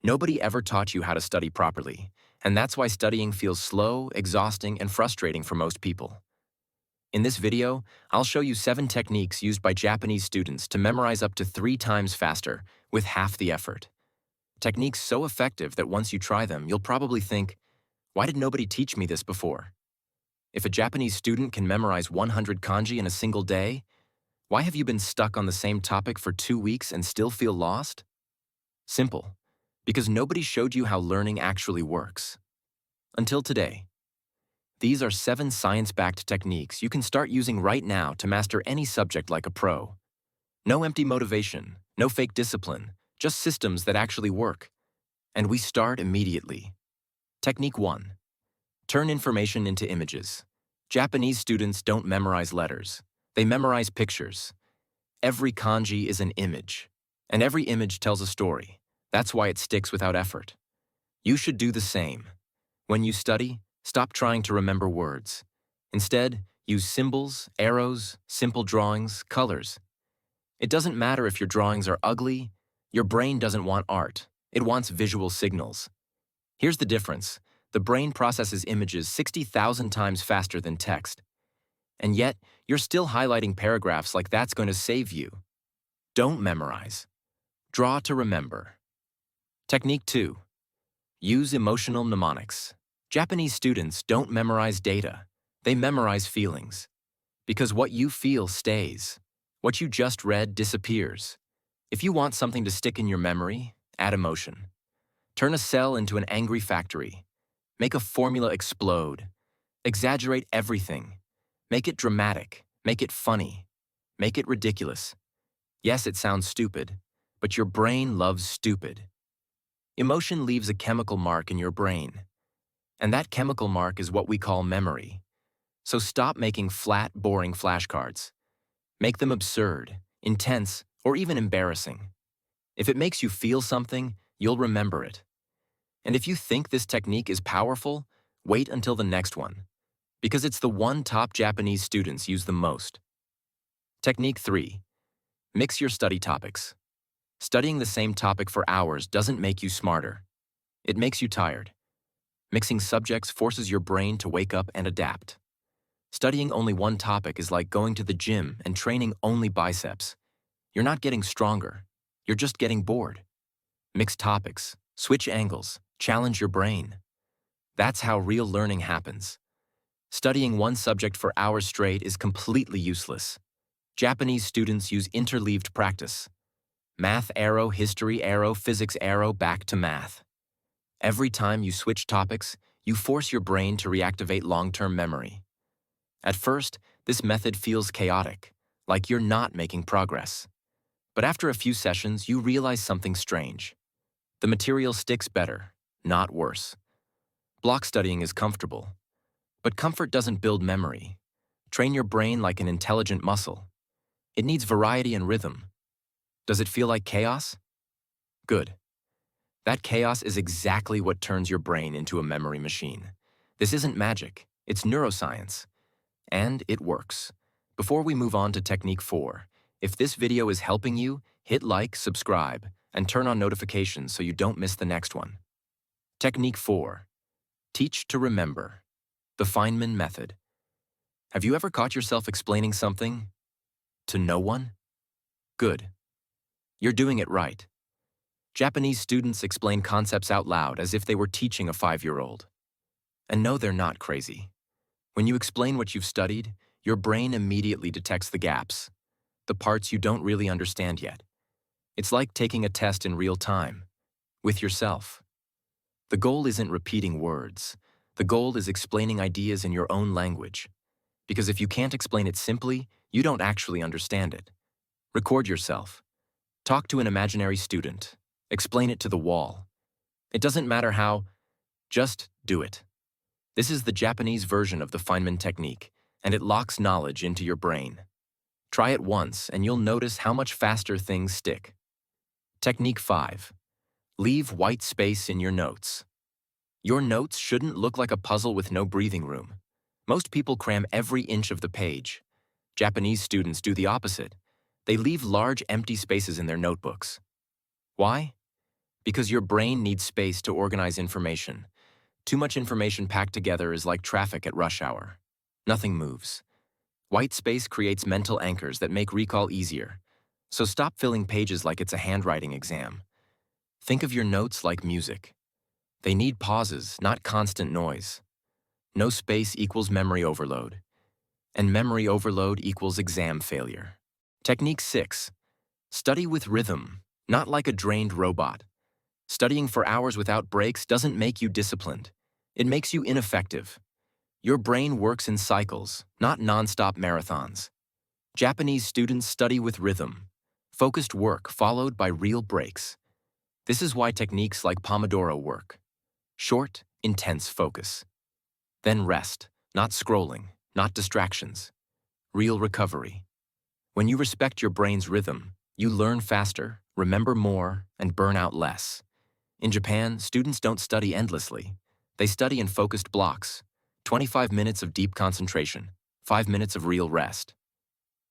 Nobody ever taught you how to study properly, and that's why studying feels slow, exhausting, and frustrating for most people. In this video, I'll show you 7 techniques used by Japanese students to memorize up to 3 times faster with half the effort. Techniques so effective that once you try them, you'll probably think, why did nobody teach me this before? If a Japanese student can memorize 100 kanji in a single day, why have you been stuck on the same topic for 2 weeks and still feel lost? Simple. Because nobody showed you how learning actually works. Until today. These are 7 science-backed techniques you can start using right now to master any subject like a pro. No empty motivation, no fake discipline, just systems that actually work. And we start immediately. Technique 1. Turn information into images. Japanese students don't memorize letters. They memorize pictures. Every kanji is an image, and every image tells a story. That's why it sticks without effort. You should do the same. When you study, stop trying to remember words. Instead, use symbols, arrows, simple drawings, colors. It doesn't matter if your drawings are ugly. Your brain doesn't want art. It wants visual signals. Here's the difference. The brain processes images 60,000 times faster than text. And yet, you're still highlighting paragraphs like that's going to save you. Don't memorize. Draw to remember. Technique 2. Use emotional mnemonics. Japanese students don't memorize data. They memorize feelings. Because what you feel stays. What you just read disappears. If you want something to stick in your memory, add emotion. Turn a cell into an angry factory. Make a formula explode. Exaggerate everything. Make it dramatic. Make it funny. Make it ridiculous. Yes, it sounds stupid, but your brain loves stupid. Emotion leaves a chemical mark in your brain. And that chemical mark is what we call memory. So stop making flat, boring flashcards. Make them absurd, intense, or even embarrassing. If it makes you feel something, you'll remember it. And if you think this technique is powerful, wait until the next one, because it's the one top Japanese students use the most. Technique 3. Mix your study topics. Studying the same topic for hours doesn't make you smarter. It makes you tired. Mixing subjects forces your brain to wake up and adapt. Studying only one topic is like going to the gym and training only biceps. You're not getting stronger. You're just getting bored. Mix topics, switch angles, challenge your brain. That's how real learning happens. Studying one subject for hours straight is completely useless. Japanese students use interleaved practice. Math arrow, history arrow, physics arrow, back to math. Every time you switch topics, you force your brain to reactivate long-term memory. At first, this method feels chaotic, like you're not making progress. But after a few sessions, you realize something strange. The material sticks better, not worse. Block studying is comfortable. But comfort doesn't build memory. Train your brain like an intelligent muscle. It needs variety and rhythm. Does it feel like chaos? Good. That chaos is exactly what turns your brain into a memory machine. This isn't magic, it's neuroscience. And it works. Before we move on to Technique 4, if this video is helping you, hit like, subscribe, and turn on notifications so you don't miss the next one. Technique 4. Teach to remember. The Feynman method. Have you ever caught yourself explaining something to no one? Good. You're doing it right. Japanese students explain concepts out loud as if they were teaching a 5-year-old. And no, they're not crazy. When you explain what you've studied, your brain immediately detects the gaps, the parts you don't really understand yet. It's like taking a test in real time, with yourself. The goal isn't repeating words. The goal is explaining ideas in your own language. Because if you can't explain it simply, you don't actually understand it. Record yourself. Talk to an imaginary student. Explain it to the wall. It doesn't matter how, just do it. This is the Japanese version of the Feynman technique, and it locks knowledge into your brain. Try it once, and you'll notice how much faster things stick. Technique 5. Leave white space in your notes. Your notes shouldn't look like a puzzle with no breathing room. Most people cram every inch of the page. Japanese students do the opposite. They leave large empty spaces in their notebooks. Why? Because your brain needs space to organize information. Too much information packed together is like traffic at rush hour. Nothing moves. White space creates mental anchors that make recall easier. So stop filling pages like it's a handwriting exam. Think of your notes like music. They need pauses, not constant noise. No space equals memory overload. And memory overload equals exam failure. Technique 6. Study with rhythm, not like a drained robot. Studying for hours without breaks doesn't make you disciplined. It makes you ineffective. Your brain works in cycles, not non-stop marathons. Japanese students study with rhythm, focused work followed by real breaks. This is why techniques like Pomodoro work. Short, intense focus. Then rest, not scrolling, not distractions. Real recovery. When you respect your brain's rhythm, you learn faster, remember more, and burn out less. In Japan, students don't study endlessly. They study in focused blocks. 25 minutes of deep concentration, 5 minutes of real rest.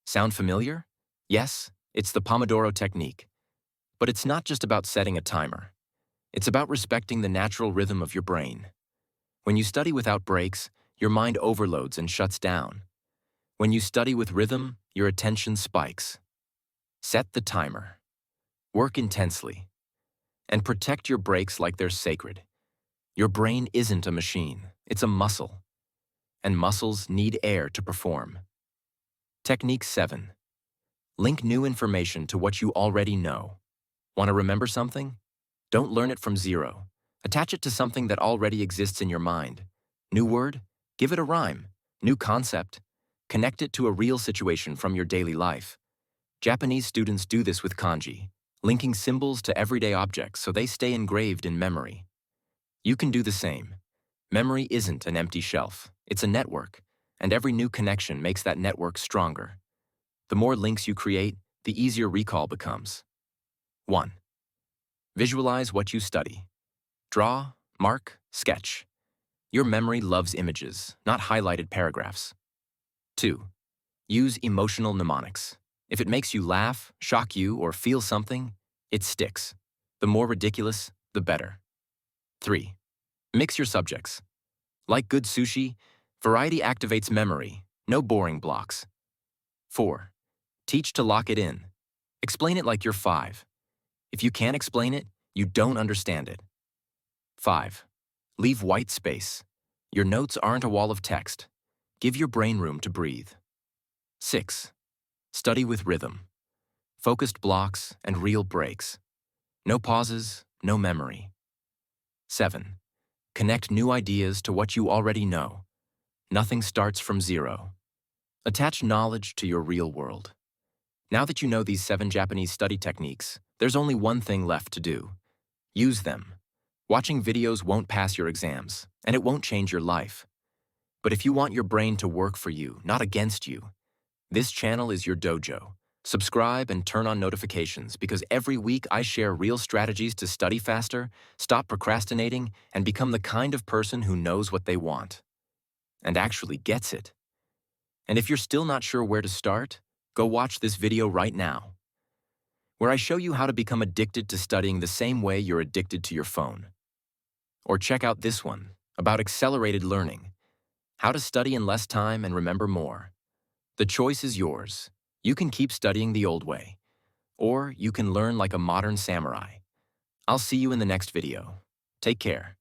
Sound familiar? Yes, it's the Pomodoro technique. But it's not just about setting a timer. It's about respecting the natural rhythm of your brain. When you study without breaks, your mind overloads and shuts down. When you study with rhythm, your attention spikes. Set the timer. Work intensely. And protect your breaks like they're sacred. Your brain isn't a machine, it's a muscle. And muscles need air to perform. Technique 7. Link new information to what you already know. Want to remember something? Don't learn it from zero. Attach it to something that already exists in your mind. New word? Give it a rhyme. New concept? Connect it to a real situation from your daily life. Japanese students do this with kanji, linking symbols to everyday objects so they stay engraved in memory. You can do the same. Memory isn't an empty shelf, it's a network, and every new connection makes that network stronger. The more links you create, the easier recall becomes. 1. Visualize what you study. Draw, mark, sketch. Your memory loves images, not highlighted paragraphs. 2. Use emotional mnemonics. If it makes you laugh, shock you, or feel something, it sticks. The more ridiculous, the better. 3. Mix your subjects. Like good sushi, variety activates memory, no boring blocks. 4. Teach to lock it in. Explain it like you're 5. If you can't explain it, you don't understand it. 5. Leave white space. Your notes aren't a wall of text. Give your brain room to breathe. 6. Study with rhythm. Focused blocks and real breaks. No pauses, no memory. 7. Connect new ideas to what you already know. Nothing starts from zero. Attach knowledge to your real world. Now that you know these 7 Japanese study techniques, there's only one thing left to do. Use them. Watching videos won't pass your exams, and it won't change your life. But if you want your brain to work for you, not against you, this channel is your dojo. Subscribe and turn on notifications because every week I share real strategies to study faster, stop procrastinating, and become the kind of person who knows what they want and actually gets it. And if you're still not sure where to start, go watch this video right now, where I show you how to become addicted to studying the same way you're addicted to your phone. Or check out this one about accelerated learning, how to study in less time and remember more. The choice is yours. You can keep studying the old way, or you can learn like a modern samurai. I'll see you in the next video. Take care.